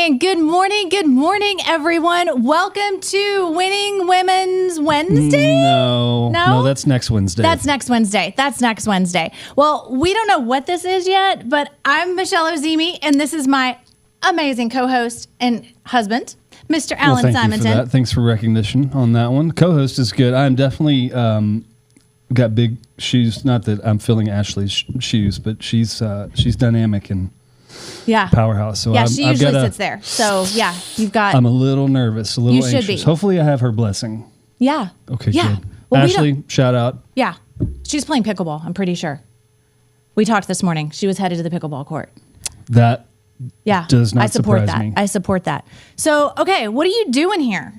And good morning, everyone. Welcome to Winning Women's Wednesday. No, that's next Wednesday. That's next Wednesday. Well, we don't know what this is yet, but I'm Michelle Ozymy, and this is my amazing co-host and husband, Mr. Alan thank Simonton. You for that. Thanks for recognition on that one. Co-host is good. I'm definitely got big shoes. Not that I'm filling Ashley's shoes, but she's dynamic and powerhouse. So she usually sits there. So you've got. I'm a little nervous, a little anxious. You should be. Hopefully, I have her blessing. Yeah. Okay. Yeah. Good. Well, Ashley, shout out. Yeah, she's playing pickleball. I'm pretty sure. We talked this morning. She was headed to the pickleball court. That. Does not surprise me. I support that. So, okay, what are you doing here?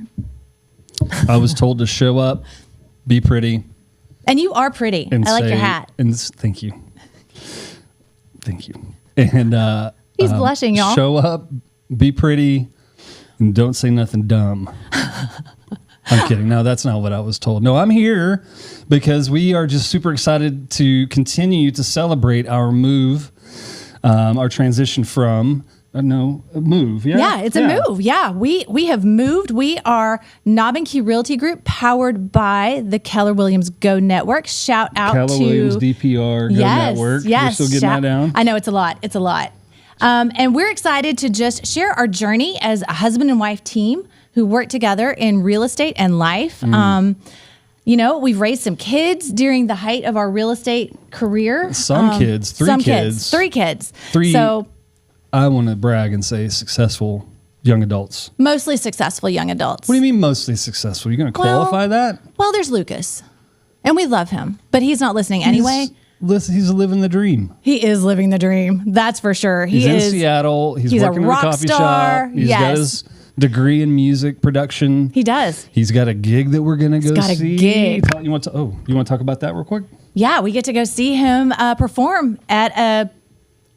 I was told to show up, be pretty. And you are pretty. I like your hat. And thank you. Thank you. And he's blushing, y'all. Show up, be pretty, and don't say nothing dumb. I'm kidding. No, that's not what I was told. No, I'm here because we are just super excited to continue to celebrate our move. Our transition from move. Yeah, it's a move. Yeah, we have moved. We are Knob and Key Realty Group, powered by the Keller Williams Go Network. Shout out Keller to Williams DPR Go Network. Yes, we're still getting that down. I know it's a lot. And we're excited to just share our journey as a husband and wife team who work together in real estate and life. We've raised some kids during the height of our real estate career. Three kids. So I want to brag and say successful young adults. Mostly successful young adults. What do you mean mostly successful? You're going to qualify that? Well, there's Lucas, and we love him, but he's not listening anyway. He's living the dream. He is living the dream. That's for sure. He's in Seattle. He's working in a coffee shop. He's got his degree in music production. He does. He's got a gig that we're going to go see. He's got a gig. You want to talk about that real quick? Yeah, we get to go see him perform at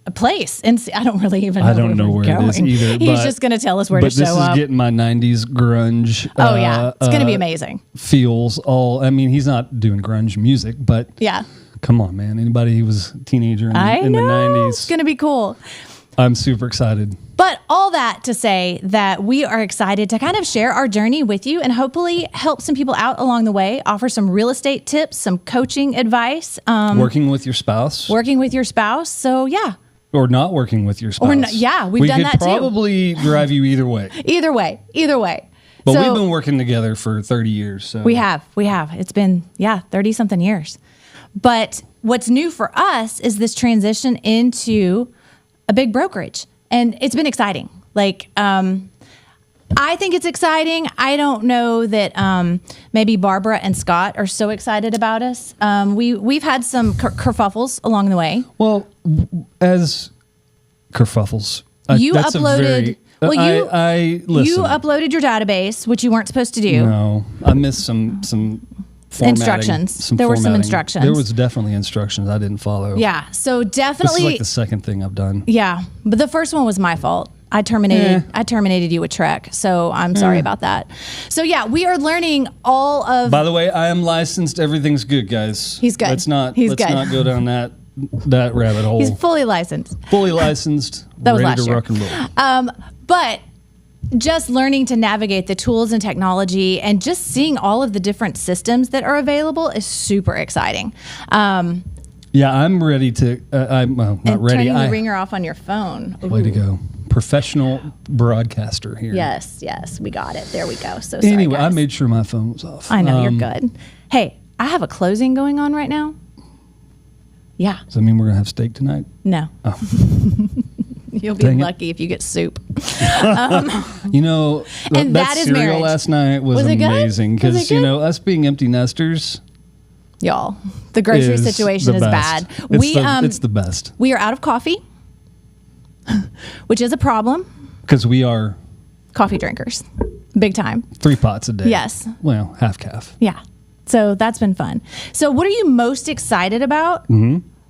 a place. And I don't really even know I don't know where it is either. He's just going to tell us where to show up. But this is getting my 90s grunge. Oh, yeah. It's going to be amazing. Feels all. I mean, he's not doing grunge music, but yeah. Come on, man. Anybody who was a teenager in the 90s. It's going to be cool. I'm super excited. But all that to say that we are excited to kind of share our journey with you and hopefully help some people out along the way, offer some real estate tips, some coaching advice. Working with your spouse. So, yeah. Or not working with your spouse. We've done that too. We could probably drive you either way. Either way. But we've been working together for 30 years. So. We have. It's been, 30-something years. But what's new for us is this transition into a big brokerage. And it's been exciting. I think it's exciting. I don't know that maybe Barbara and Scott are so excited about us. We've had some kerfuffles along the way. Well, as kerfuffles, you uploaded. You listen. uploaded your database, which you weren't supposed to do. No, I missed some instructions. There were some instructions. There was definitely instructions I didn't follow. Yeah, so definitely. This is like the second thing I've done. Yeah, but the first one was my fault. I terminated you with Trek, so I'm sorry about that. So we are learning all of. By the way, I am licensed. Everything's good, guys. He's good. Let's not go down that rabbit hole. He's fully licensed. That was last year. Rock and roll. But just learning to navigate the tools and technology and just seeing all of the different systems that are available is super exciting. I'm ready to. I'm not ready. Turning the ringer off on your phone. Ooh. Way to go. Professional broadcaster here. Yes, we got it. There we go. So sorry, anyway, guys. I made sure my phone was off. I know, you're good. Hey, I have a closing going on right now. Yeah. Does that mean we're going to have steak tonight? No. Oh. You'll be lucky if you get soup. And that is cereal marriage. Last night was amazing because, us being empty nesters. Y'all, the grocery situation is bad. It's the best. We are out of coffee, which is a problem. Because we are coffee drinkers. Big time. 3 pots a day. Yes. Well, half calf. Yeah. So that's been fun. So what are you most excited about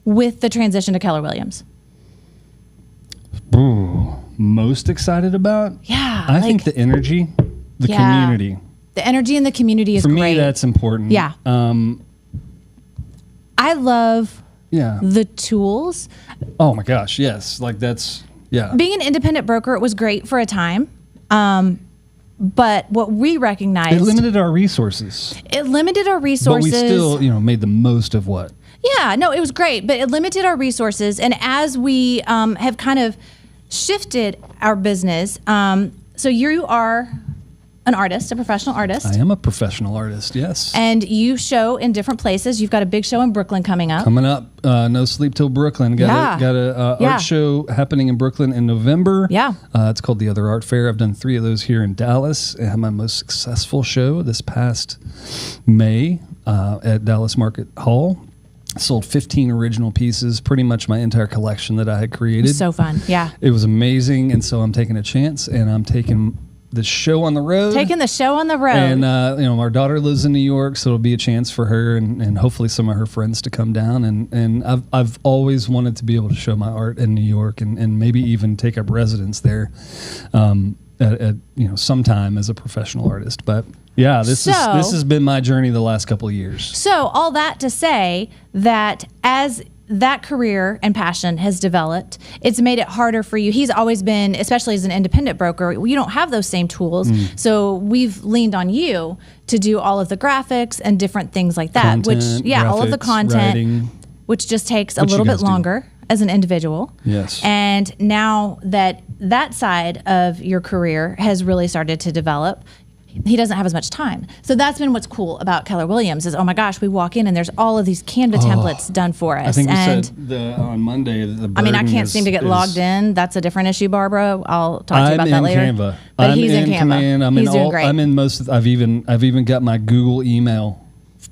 with the transition to Keller Williams? Ooh, most excited about? Yeah. I think the energy, the community. The energy in the community is great. For me, that's important. Yeah. I love Yeah. The tools. Oh my gosh, yes. Like that's Yeah. Being an independent broker, it was great for a time. But what we recognized... It limited our resources. But we still, made the most of what? Yeah, no, it was great, but it limited our resources. And as we have kind of shifted our business, so you are an artist, a professional artist. I am a professional artist, yes. And you show in different places. You've got a big show in Brooklyn coming up. No Sleep Till Brooklyn. Got a art show happening in Brooklyn in November. Yeah. It's called the Other Art Fair. I've done 3 of those here in Dallas. I had my most successful show this past May at Dallas Market Hall. Sold 15 original pieces, pretty much my entire collection that I had created. So fun, yeah. It was amazing, and so I'm taking a chance, and I'm taking the show on the road. And, our daughter lives in New York, so it'll be a chance for her and hopefully some of her friends to come down. And I've always wanted to be able to show my art in New York and maybe even take up residence there at sometime as a professional artist. But yeah, this has been my journey the last couple of years. So all that to say that as that career and passion has developed, it's made it harder for you. He's always been, especially as an independent broker, you don't have those same tools. So we've leaned on you to do all of the graphics and different things like that, all of the content, writing, which just takes a little bit longer as an individual. Yes. And now that side of your career has really started to develop, he doesn't have as much time. So that's been what's cool about Keller Williams is, oh my gosh, we walk in and there's all of these Canva templates done for us. I think we said on Monday the I can't seem to get logged in. That's a different issue, Barbara. I'll talk to you about that later. Canva. But he's in Canva. Command. He's doing great. I'm in most of, I've even got my Google email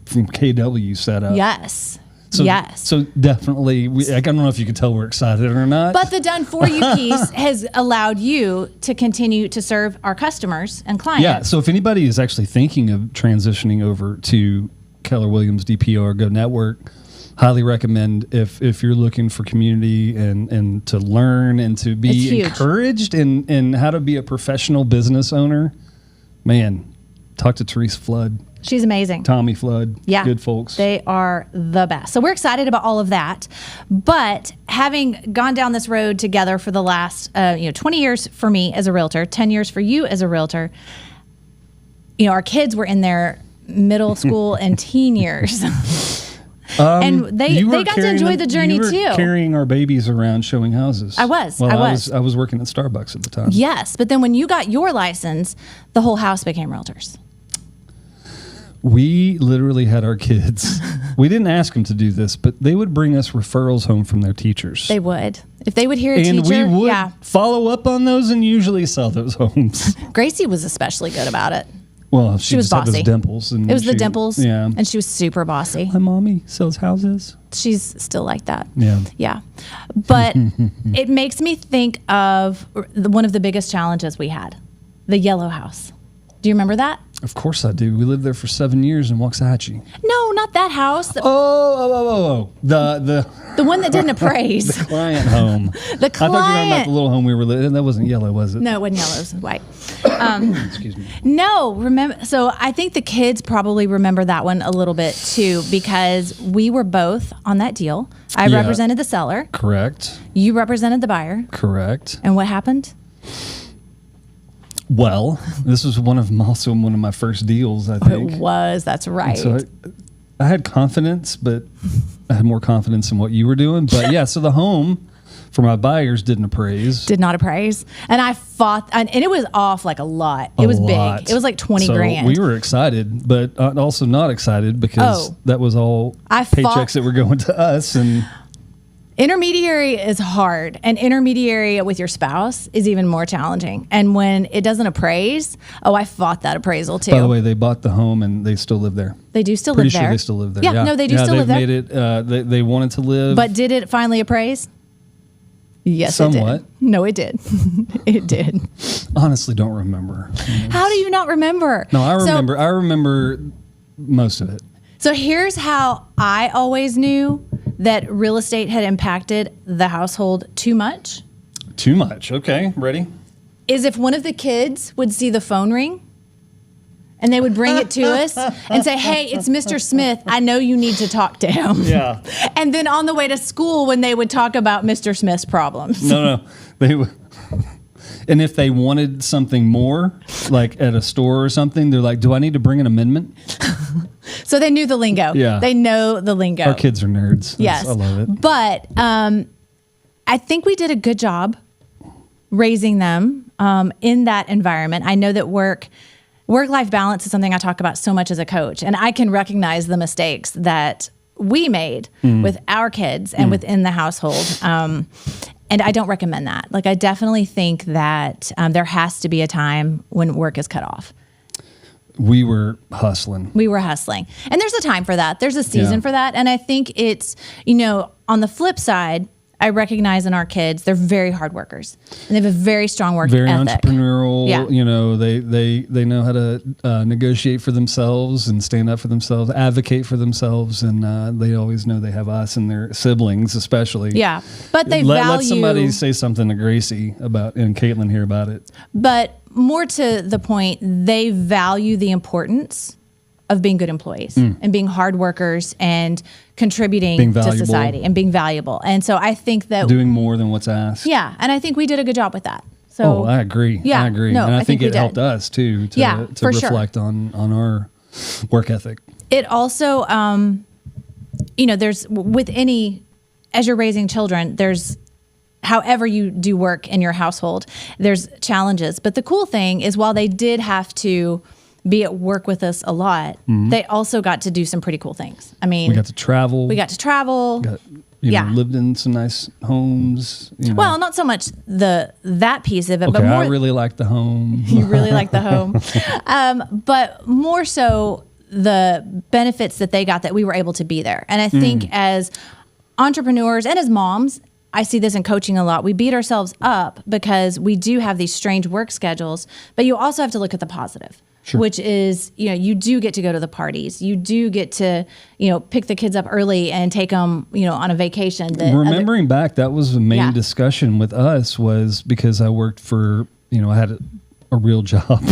from KW set up. Yes. So definitely, I don't know if you can tell we're excited or not. But the done for you piece has allowed you to continue to serve our customers and clients. Yeah. So if anybody is actually thinking of transitioning over to Keller Williams DPR Go Network, highly recommend if you're looking for community and to learn and to be encouraged in how to be a professional business owner. Man, talk to Therese Flood. She's amazing. Tommy Flood. Yeah. Good folks. They are the best. So we're excited about all of that. But having gone down this road together for the last 20 years for me as a realtor, 10 years for you as a realtor, our kids were in their middle school and teen years. And they got to enjoy the journey too. You were carrying our babies around showing houses. I was. I was working at Starbucks at the time. Yes. But then when you got your license, the whole house became realtors. We literally had our kids. We didn't ask them to do this, but they would bring us referrals home from their teachers. They would. If they would hear a teacher. And we would follow up on those and usually sell those homes. Gracie was especially good about it. Well, she was bossy. Had those dimples. It was the dimples. Yeah. And she was super bossy. My mommy sells houses. She's still like that. Yeah. Yeah. But it makes me think of one of the biggest challenges we had, the yellow house. Do you remember that? Of course I do. We lived there for 7 years in Waxahachie. No, not that house. The one that didn't appraise. The client home. The client. I thought you were talking about the little home we were living in. That wasn't yellow, was it? No, it wasn't yellow. It was white. Excuse me. No, remember. So I think the kids probably remember that one a little bit too because we were both on that deal. I represented the seller. Correct. You represented the buyer. Correct. And what happened? Well, this was one of my first deals, I think. It was. That's right. So I had confidence, but I had more confidence in what you were doing. But yeah, so the home for my buyers didn't appraise. Did not appraise. And I fought, and it was off like a lot. It was big. It was like 20 grand. We were excited, but also not excited because that was all paychecks that were going to us. And intermediary is hard, and intermediary with your spouse is even more challenging. And when it doesn't appraise, I fought that appraisal too. By the way, they bought the home and they still live there. They do still live there. Pretty sure they still live there. Yeah, no, they do still live there. Made it. They wanted to live. But did it finally appraise? Yes, somewhat. It did. No, it did. It did. Honestly, don't remember. How do you not remember? No, I remember. I remember most of it. So here's how I always knew that real estate had impacted the household too much. Too much. Okay, ready? Is if one of the kids would see the phone ring And they would bring it to us and say, hey, it's Mr. Smith. I know you need to talk to him. Yeah. And then on the way to school, when they would talk about Mr. Smith's problems. No. They would. And if they wanted something more, like at a store or something, they're like, do I need to bring an amendment? So they knew the lingo. Yeah. They know the lingo. Our kids are nerds. Yes. I love it. But I think we did a good job raising them in that environment. I know that work-life balance is something I talk about so much as a coach, and I can recognize the mistakes that we made with our kids and within the household. And I don't recommend that. Like, I definitely think that there has to be a time when work is cut off. We were hustling. And there's a time for that. There's a season for that. And I think it's, on the flip side, I recognize in our kids, they're very hard workers and they have a very strong work very ethic. Entrepreneurial. Yeah. They know how to negotiate for themselves and stand up for themselves, advocate for themselves, and they always know they have us and their siblings, especially. Yeah, but they let value. somebody say something to Gracie about and Caitlin here about it. But more to the point, they value the importance of being good employees and being hard workers and contributing to society and being valuable. And so I think that doing more than what's asked. Yeah, and I think we did a good job with that. So I agree. Yeah, I agree. no, and I think it we helped us too to for sure. reflect on our work ethic. It also, there's with any, as you're raising children, there's however you do work in your household, there's challenges. But the cool thing is while they did have to be at work with us a lot, they also got to do some pretty cool things. I mean, we got to travel. Lived in some nice homes. Well, not so much that piece of it, okay, but more. I really like the home. You really like the home, but more so the benefits that they got that we were able to be there. And I think as entrepreneurs and as moms, I see this in coaching a lot. We beat ourselves up because we do have these strange work schedules, but you also have to look at the positive. Sure. Which is, you do get to go to the parties. You do get to, pick the kids up early and take them, on a vacation. Remembering back, that was the main discussion with us was because I worked for, I had a real job.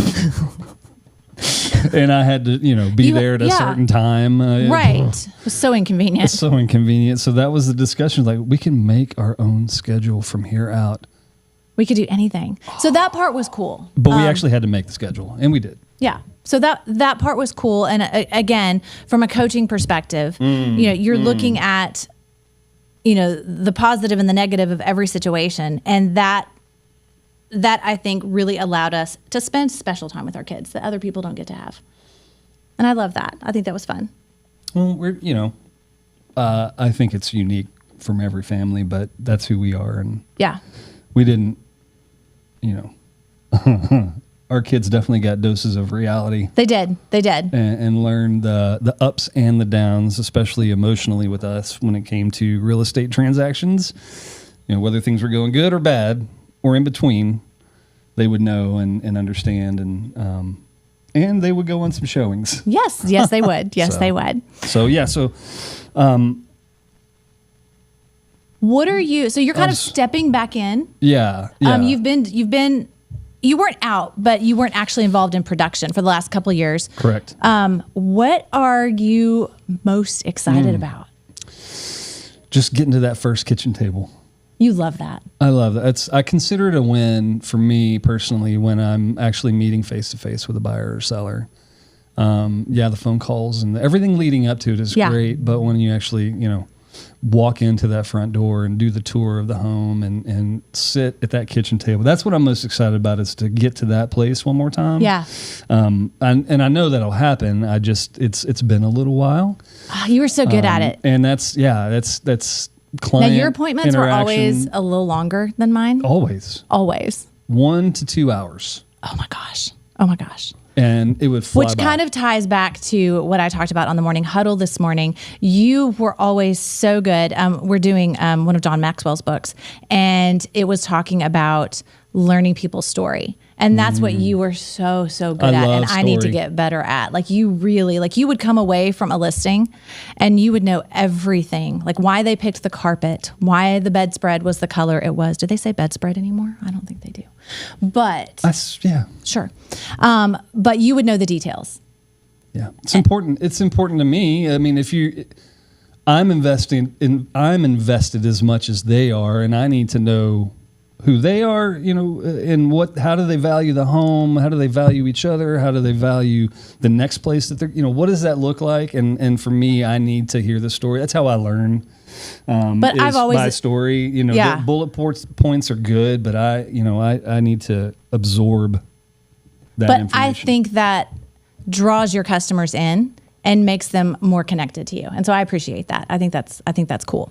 And I had to, be there at a certain time. Right. It was so inconvenient. It's so inconvenient. So that was the discussion. Like, we can make our own schedule from here out. We could do anything. So that part was cool. But we actually had to make the schedule, and we did. Yeah. So that part was cool. And again, from a coaching perspective, you're looking at, the positive and the negative of every situation. And that I think really allowed us to spend special time with our kids that other people don't get to have. And I love that. I think that was fun. Well, I think it's unique from every family, but that's who we are. And we didn't, our kids definitely got doses of reality. They did. And learned the ups and the downs, especially emotionally with us when it came to real estate transactions. Whether things were going good or bad or in between, they would know and understand. And they would go on some showings. Yes, they would. They would. So what are you, so you're kind of stepping back in. Yeah. You weren't out, but you weren't actually involved in production for the last couple of years. Correct. What are you most excited about? Just getting to that first kitchen table. You love that. I love that. I consider it a win for me personally when I'm actually meeting face to face with a buyer or seller. The phone calls and everything leading up to it is great. But when you actually, walk into that front door and do the tour of the home and sit at that kitchen table, that's what I'm most excited about, is to get to that place one more time. Yeah. And I know that'll happen. It's been a little while. Oh, you were so good at it. And that's client now your appointments were always a little longer than mine. Always 1 to 2 hours. Oh my gosh. And it would fly Which by. kind of ties back to what I talked about on the morning huddle this morning. You were always so good. We're doing one of John Maxwell's books, and it was talking about learning people's story And that's what you were so good at, and I need to get better at. Like you really, like you would come away from a listing and you would know everything, like why they picked the carpet, why the bedspread was the color it was. Do they say bedspread anymore? I don't think they do. But yeah, sure. But you would know the details. Yeah, it's important. It's important to me. I mean, I'm invested as much as they are, and I need to know who they are, and how do they value the home? How do they value each other? How do they value the next place that they're, what does that look like? And for me, I need to hear the story. That's how I learn. But I've always my story, the bullet points are good, but I need to absorb that information. I think that draws your customers in and makes them more connected to you. And so I appreciate that. I think that's cool.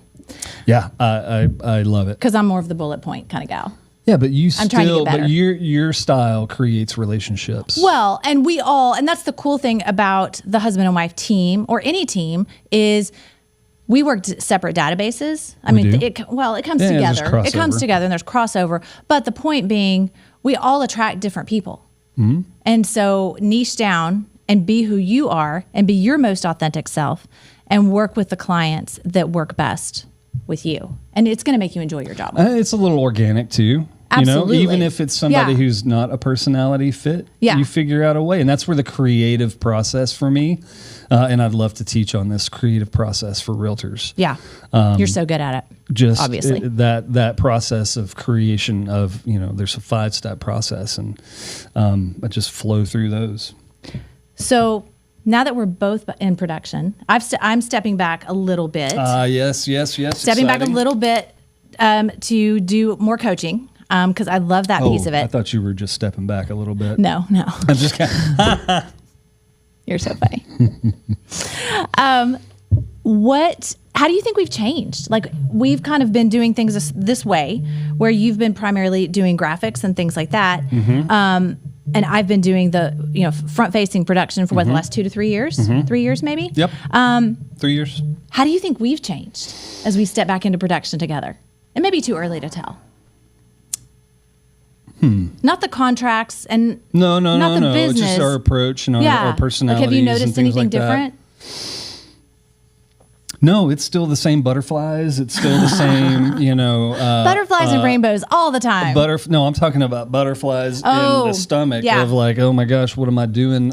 Yeah, I love it. Because I'm more of the bullet point kind of gal. Yeah, but but your style creates relationships. Well, and and that's the cool thing about the husband and wife team or any team is we worked separate databases. It comes together. It comes together and there's crossover. But the point being, we all attract different people. Mm-hmm. And so niche down and be who you are and be your most authentic self and work with the clients that work best with you. And it's going to make you enjoy your job. It's a little organic too. Absolutely. Even if it's somebody who's not a personality fit, you figure out a way. And that's where the creative process for me, and I'd love to teach on this creative process for realtors. Yeah. You're so good at it. Just obviously that process of creation of, there's a 5-step process, and I just flow through those. So now that we're both in production, I'm stepping back a little bit. Yes. Stepping back a little bit to do more coaching because I love that piece of it. I thought you were just stepping back a little bit. No. I'm just kidding. You're so funny. How do you think we've changed? Like we've kind of been doing things this way where you've been primarily doing graphics and things like that. Mm-hmm. And I've been doing the front-facing production for the last 2 to 3 years, 3 years maybe. Yep. 3 years. How do you think we've changed as we step back into production together? It may be too early to tell. Not the contracts and no. The business. It's just our approach and our personalities. Like, have you noticed anything different? No, it's still the same butterflies. It's still the same, butterflies and rainbows all the time. No, I'm talking about butterflies in the stomach of like, oh my gosh, what am I doing?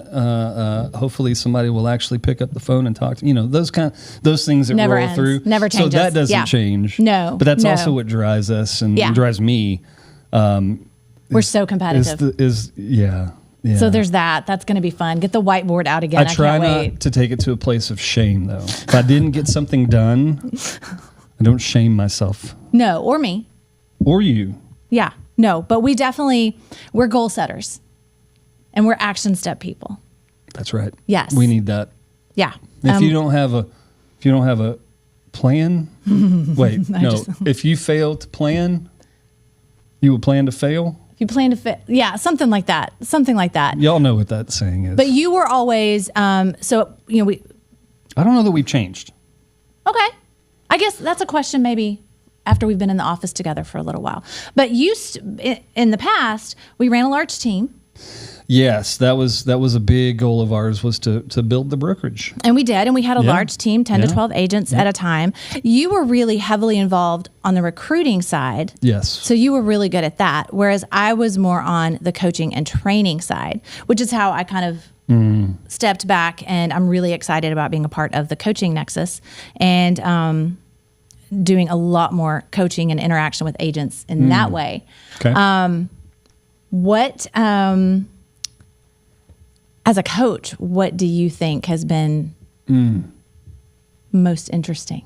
Hopefully somebody will actually pick up the phone and talk to those things that never roll ends. through. Never changes. So that doesn't change. No. But that's also what drives us and drives me. We're so competitive. Yeah. So there's that. That's going to be fun. Get the whiteboard out again. I try can't wait. not to take it to a place of shame, though. If I didn't get something done, I don't shame myself. No, or me. Or you. Yeah. No, but we're goal setters. And we're action step people. That's right. Yes. We need that. Yeah. If you don't have a plan, if you fail to plan, you will plan to fail. You plan to fit, something like that. Y'all know what that saying is. But you were always, I don't know that we've changed. Okay. I guess that's a question maybe after we've been in the office together for a little while. But in the past, we ran a large team. Yes, that was a big goal of ours, was to build the brokerage. And we did, and we had a large team, 10 to 12 agents at a time. You were really heavily involved on the recruiting side. Yes. So you were really good at that, whereas I was more on the coaching and training side, which is how I kind of stepped back, and I'm really excited about being a part of the coaching nexus and doing a lot more coaching and interaction with agents in that way. Okay. As a coach, what do you think has been most interesting?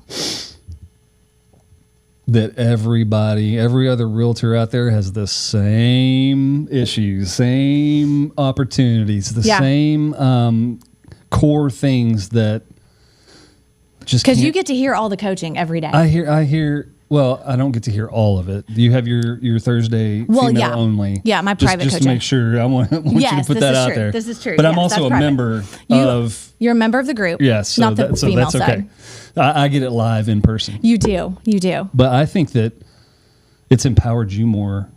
That every other realtor out there has the same issues, same opportunities, the same core things that just because you get to hear all the coaching every day. I hear. Well, I don't get to hear all of it. You have your Thursday female only. Yeah, my private coaching. Just to make sure, I want you to put that out there. This is true. But I'm also a member of... You're a member of the group. Yes. Not the female that's okay. side. I get it live in person. You do. But I think that it's empowered you more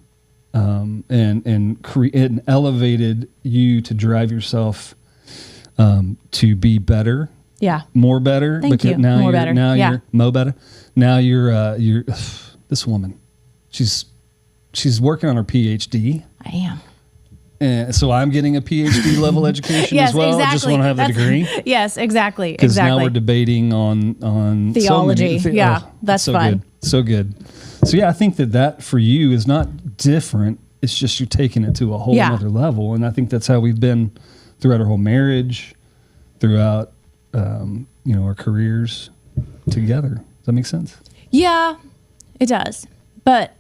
and elevated you to drive yourself to be better. Yeah. More better. Thank you. Now More you're, better. Now Yeah. you're mo better. Now you're this woman. She's working on her PhD. I am. And so I'm getting a PhD level education Yes, as well. exactly. I just want to have the degree. Yes, exactly. Because now we're debating on theology. So many, That's so fun. Good. So good. So yeah, I think that for you is not different. It's just you're taking it to a whole other level. And I think that's how we've been throughout our whole marriage, throughout our careers together. Does that make sense? Yeah, it does. But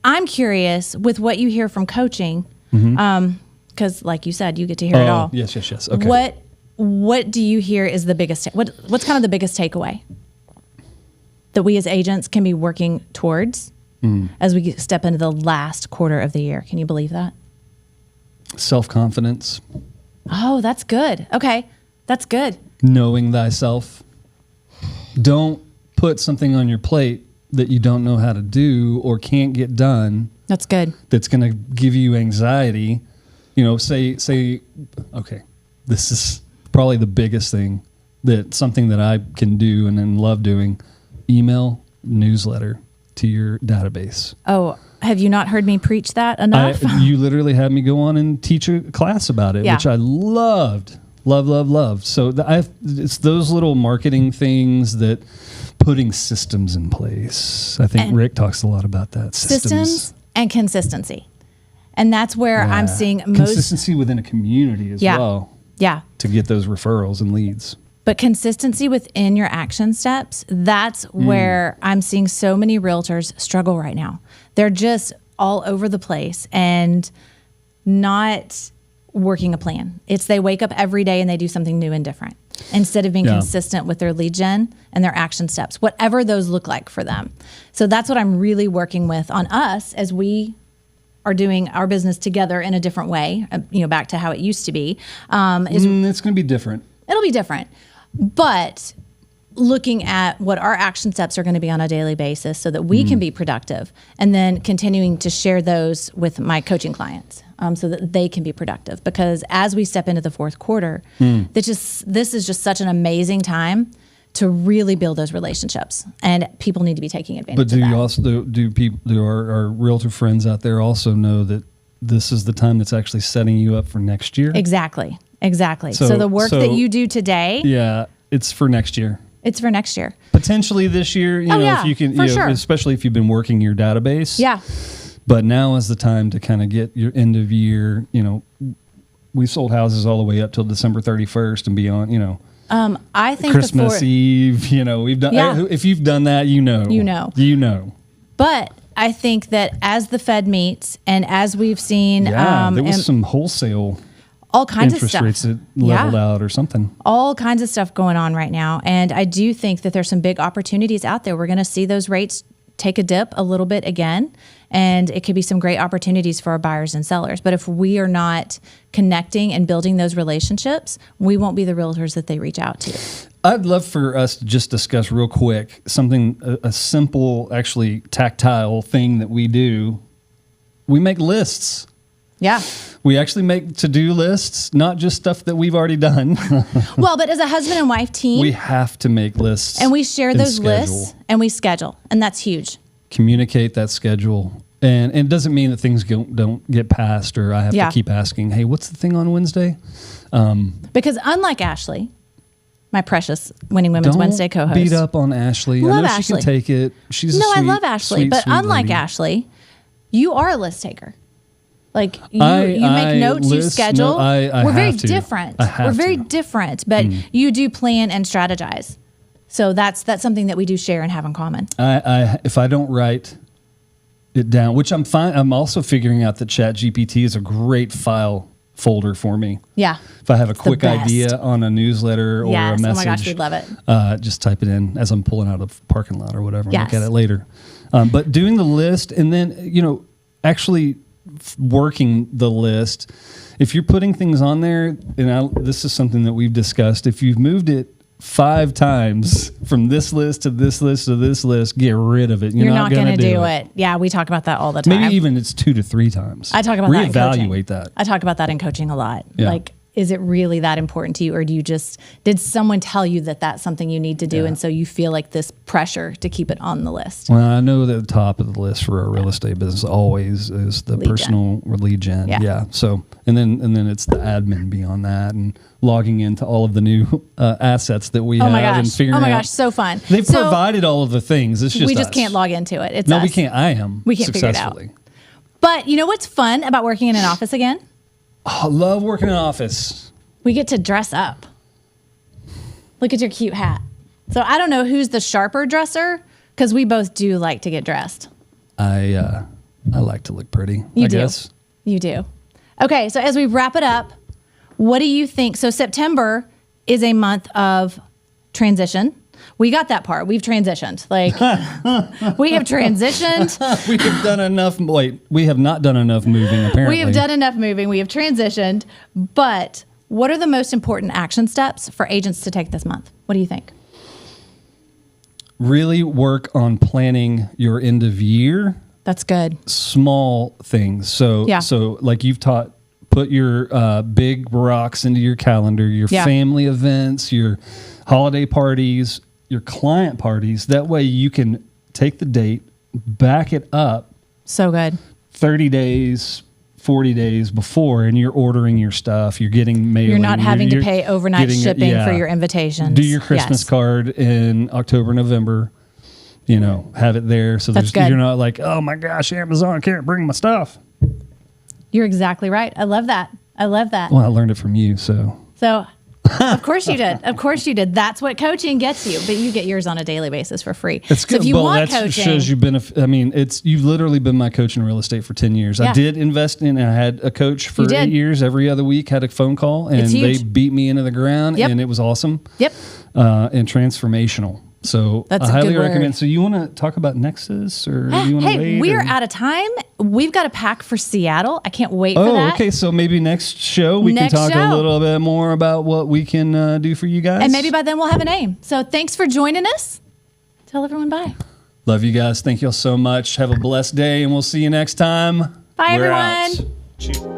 I'm curious with what you hear from coaching, because like you said, you get to hear it all. Yes. Okay. What do you hear is the biggest? What's kind of the biggest takeaway that we as agents can be working towards as we step into the last quarter of the year? Can you believe that? Self-confidence. Oh, that's good. Okay, that's good. Knowing thyself. Don't put something on your plate that you don't know how to do or can't get done. That's good. That's going to give you anxiety. Say, okay, this is probably the biggest thing, something that I can do and then love doing. Email newsletter to your database. Oh, have you not heard me preach that enough? You literally had me go on and teach a class about it, which I loved. Love. So it's those little marketing things that putting systems in place. I think Rick talks a lot about that. Systems and consistency. And that's where I'm seeing consistency within a community as well. Yeah. To get those referrals and leads. But consistency within your action steps, that's where I'm seeing so many realtors struggle right now. They're just all over the place and not working a plan. It's they wake up every day and they do something new and different instead of being consistent with their lead gen and their action steps, whatever those look like for them. So that's what I'm really working with on us as we are doing our business together in a different way, back to how it used to be. It's going to be different. It'll be different. But looking at what our action steps are going to be on a daily basis so that we can be productive, and then continuing to share those with my coaching clients so that they can be productive. Because as we step into the fourth quarter, this is just such an amazing time to really build those relationships, and people need to be taking advantage of that. But do you also do our realtor friends out there also know that this is the time that's actually setting you up for next year? Exactly. So the work that you do today, it's for next year. It's for next year. Potentially this year, if you can, sure. Especially if you've been working your database. Yeah. But now is the time to kind of get your end of year. We sold houses all the way up till December 31st and beyond. I think Christmas Eve. We've done. If you've done that, you know. But I think that as the Fed meets and as we've seen, there was some wholesale. All kinds of interest stuff. rates that leveled out or something. All kinds of stuff going on right now. And I do think that there's some big opportunities out there. We're going to see those rates take a dip a little bit again. And it could be some great opportunities for our buyers and sellers. But if we are not connecting and building those relationships, we won't be the realtors that they reach out to. I'd love for us to just discuss real quick something, a simple, actually tactile thing that we do. We make lists. Yeah. We actually make to-do lists, not just stuff that we've already done. Well, but as a husband and wife team, we have to make lists. And we share those lists and we schedule. And that's huge. Communicate that schedule. And it doesn't mean that things don't get passed or I have to keep asking, hey, what's the thing on Wednesday? Because unlike Ashley, my precious Winning Women's Wednesday co-host. Beat up on Ashley. Love I know Ashley. She can take it. She's I love Ashley. But unlike lady. Ashley, you are a list taker. Like you make notes, you schedule. No, We're very different. We're very different, but you do plan and strategize. So that's something that we do share and have in common. If I don't write it down, which I'm fine. I'm also figuring out that ChatGPT is a great file folder for me. Yeah. If I have a quick idea on a newsletter or a message. Oh my gosh, we'd love it. Just type it in as I'm pulling out of the parking lot or whatever and look at it later. But doing the list and then, actually working the list. If you're putting things on there, and this is something that we've discussed, if you've moved it 5 times from this list to this list to this list. Get rid of it. You're not going to do it. Yeah, we talk about that all the time. Maybe even it's 2 to 3 times. I talk about that in coaching. Reevaluate that. I talk about that in coaching a lot. Yeah. Like, is it really that important to you, or did someone tell you that that's something you need to do, and so you feel like this pressure to keep it on the list? Well, I know that the top of the list for a real estate business always is the personal lead gen. Yeah. So, and then it's the admin beyond that, and logging into all of the new assets that we have and figuring out. Oh my gosh, so fun. They've provided all of the things. It's just we just can't log into it. It's no, us. we can't. I am. We can't figure it out. But you know what's fun about working in an office again? Oh, I love working in an office. We get to dress up. Look at your cute hat. So I don't know who's the sharper dresser, because we both do like to get dressed. I like to look pretty. You I do. guess. You do. Okay, so as we wrap it up, what do you think? So September is a month of transition. We got that part. We've transitioned. Like, we have transitioned. We have done enough. Wait, we have not done enough moving, apparently. We have done enough moving. We have transitioned. But what are the most important action steps for agents to take this month? What do you think? Really work on planning your end of year. That's good. Small things. So like you've taught, put your big rocks into your calendar, your family events, your holiday parties, your client parties. That way you can take the date, back it up. So good. 30 days, 40 days before, and you're ordering your stuff. You're getting mail. You're not having to pay overnight shipping for your invitations. Do your Christmas card in October, November. You know, have it there. So you're not like, oh my gosh, Amazon can't bring my stuff. You're exactly right. I love that. I love that. Well, I learned it from you, so. Of course you did. Of course you did. That's what coaching gets you. But you get yours on a daily basis for free. It's good. So if you want that coaching, shows you've been. You've literally been my coach in real estate for 10 years. I did invest in. I had a coach for 8 years. Every other week, had a phone call, and they beat me into the ground, and it was awesome. Yep. And transformational. So that's I highly recommend. Word. So you want to talk about Nexus, or do you want to wait? Hey, we're out of time. We've got a pack for Seattle. I can't wait for that. Okay. So maybe next show we can talk a little bit more about what we can do for you guys. And maybe by then we'll have a name. So thanks for joining us. Tell everyone bye. Love you guys. Thank you all so much. Have a blessed day, and we'll see you next time. Bye, everyone. Out.